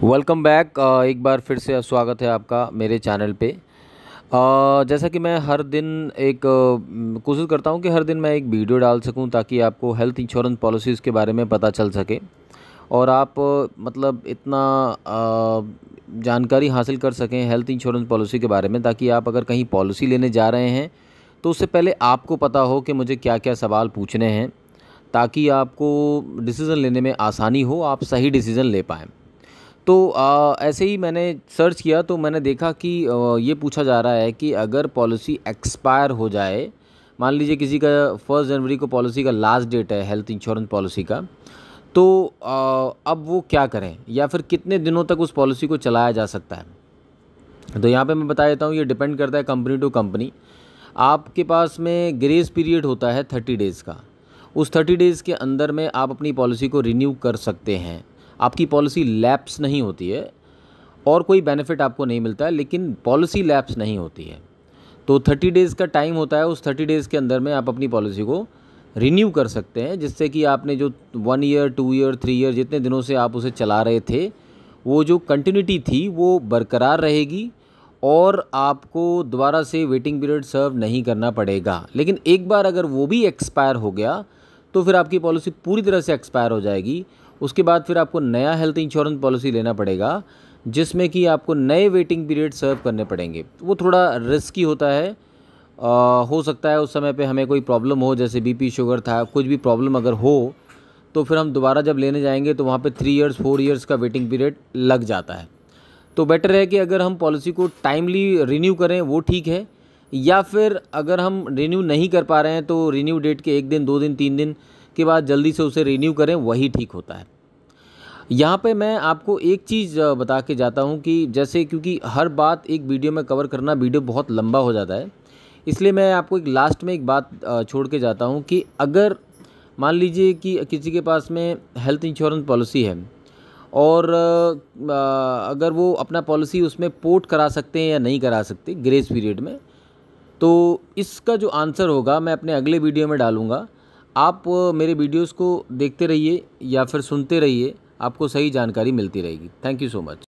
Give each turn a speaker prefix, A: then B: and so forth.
A: Welcome back. एक बार फिर से स्वागत है आपका मेरे चैनल पे। जैसा कि मैं हर दिन कोशिश करता हूँ कि हर दिन मैं एक वीडियो डाल सकूँ ताकि आपको हेल्थ इंश्योरेंस पॉलिसीज़ के बारे में पता चल सके और आप मतलब इतना जानकारी हासिल कर सकें हेल्थ इंश्योरेंस पॉलिसी के बारे में, ताकि आप अगर कहीं पॉलिसी लेने जा रहे हैं तो उससे पहले आपको पता हो कि मुझे क्या क्या सवाल पूछने हैं, ताकि आपको डिसीज़न लेने में आसानी हो, आप सही डिसीज़न ले पाएँ। तो ऐसे ही मैंने सर्च किया तो मैंने देखा कि ये पूछा जा रहा है कि अगर पॉलिसी एक्सपायर हो जाए, मान लीजिए किसी का 1 जनवरी को पॉलिसी का लास्ट डेट है हेल्थ इंश्योरेंस पॉलिसी का, तो अब वो क्या करें या फिर कितने दिनों तक उस पॉलिसी को चलाया जा सकता है। तो यहाँ पे मैं बता देता हूँ, ये डिपेंड करता है कंपनी टू कंपनी। आपके पास में ग्रेस पीरियड होता है 30 डेज़ का। उस 30 डेज़ के अंदर में आप अपनी पॉलिसी को रिन्यू कर सकते हैं। आपकी पॉलिसी लैप्स नहीं होती है और कोई बेनिफिट आपको नहीं मिलता है, लेकिन पॉलिसी लैप्स नहीं होती है। तो 30 डेज़ का टाइम होता है, उस 30 डेज़ के अंदर में आप अपनी पॉलिसी को रिन्यू कर सकते हैं, जिससे कि आपने जो 1 ईयर 2 ईयर 3 ईयर जितने दिनों से आप उसे चला रहे थे, वो जो कंटिन्यूटी थी वो बरकरार रहेगी और आपको दोबारा से वेटिंग पीरियड सर्व नहीं करना पड़ेगा। लेकिन एक बार अगर वो भी एक्सपायर हो गया तो फिर आपकी पॉलिसी पूरी तरह से एक्सपायर हो जाएगी। उसके बाद फिर आपको नया हेल्थ इंश्योरेंस पॉलिसी लेना पड़ेगा, जिसमें कि आपको नए वेटिंग पीरियड सर्व करने पड़ेंगे। वो थोड़ा रिस्की होता है। हो सकता है उस समय पे हमें कोई प्रॉब्लम हो, जैसे बीपी शुगर था, कुछ भी प्रॉब्लम अगर हो तो फिर हम दोबारा जब लेने जाएंगे तो वहाँ पे 3 इयर्स 4 इयर्स का वेटिंग पीरियड लग जाता है। तो बेटर है कि अगर हम पॉलिसी को टाइमली रिन्यू करें वो ठीक है, या फिर अगर हम रिन्यू नहीं कर पा रहे हैं तो रिन्यू डेट के 1 दिन 2 दिन 3 दिन के बाद जल्दी से उसे रिन्यू करें, वही ठीक होता है। यहाँ पे मैं आपको एक चीज़ बता के जाता हूँ कि जैसे, क्योंकि हर बात एक वीडियो में कवर करना वीडियो बहुत लंबा हो जाता है, इसलिए मैं आपको एक लास्ट में एक बात छोड़ के जाता हूँ कि अगर मान लीजिए कि किसी के पास में हेल्थ इंश्योरेंस पॉलिसी है और अगर वो अपना पॉलिसी उसमें पोर्ट करा सकते हैं या नहीं करा सकते ग्रेस पीरियड में, तो इसका जो आंसर होगा मैं अपने अगले वीडियो में डालूँगा। आप मेरे वीडियोस को देखते रहिए या फिर सुनते रहिए, आपको सही जानकारी मिलती रहेगी। Thank you so much.